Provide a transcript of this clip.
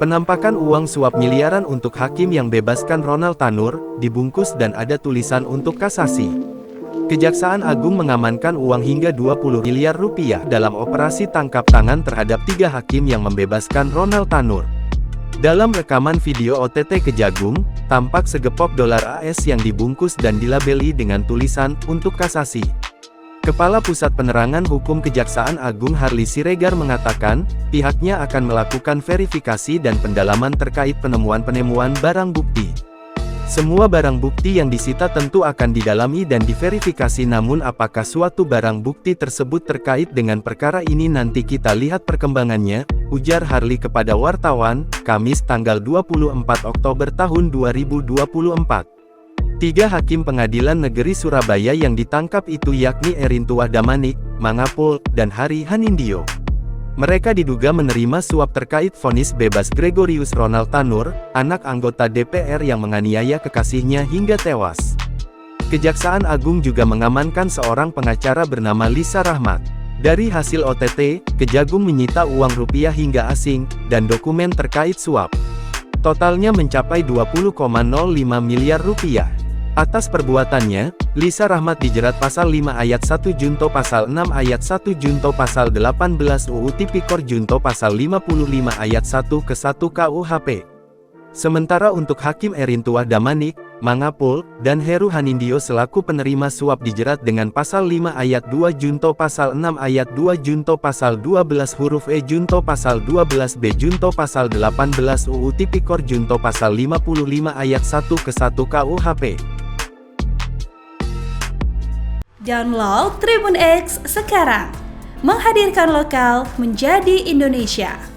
Penampakan uang suap miliaran untuk hakim yang bebaskan Ronald Tanur, dibungkus dan ada tulisan untuk kasasi. Kejaksaan Agung mengamankan uang hingga 20 miliar rupiah dalam operasi tangkap tangan terhadap 3 hakim yang membebaskan Ronald Tanur. Dalam rekaman video OTT Kejagung, tampak segepok dolar AS yang dibungkus dan dilabeli dengan tulisan untuk kasasi. Kepala Pusat Penerangan Hukum Kejaksaan Agung Harli Siregar mengatakan, pihaknya akan melakukan verifikasi dan pendalaman terkait penemuan barang bukti. Semua barang bukti yang disita tentu akan didalami dan diverifikasi, namun apakah suatu barang bukti tersebut terkait dengan perkara ini nanti kita lihat perkembangannya, ujar Harli kepada wartawan, Kamis tanggal 24 Oktober tahun 2024. 3 hakim Pengadilan Negeri Surabaya yang ditangkap itu yakni Erintuah Damanik, Mangapul, dan Hari Hanindyo. Mereka diduga menerima suap terkait vonis bebas Gregorius Ronald Tanur, anak anggota DPR yang menganiaya kekasihnya hingga tewas. Kejaksaan Agung juga mengamankan seorang pengacara bernama Lisa Rahmat. Dari hasil OTT, Kejagung menyita uang rupiah hingga asing, dan dokumen terkait suap. Totalnya mencapai 20,05 miliar rupiah. Atas perbuatannya, Lisa Rahmat dijerat pasal 5 ayat 1 Junto pasal 6 ayat 1 Junto pasal 18 UU Tipikor Junto pasal 55 ayat 1 ke 1 KUHP. Sementara untuk Hakim Erintuah Damanik, Mangapul, dan Heru Hanindyo selaku penerima suap dijerat dengan pasal 5 ayat 2 Junto pasal 6 ayat 2 Junto pasal 12 huruf E Junto pasal 12B Junto pasal 18 UU Tipikor Junto pasal 55 ayat 1 ke 1 KUHP. Download Tribun X sekarang, menghadirkan lokal menjadi Indonesia.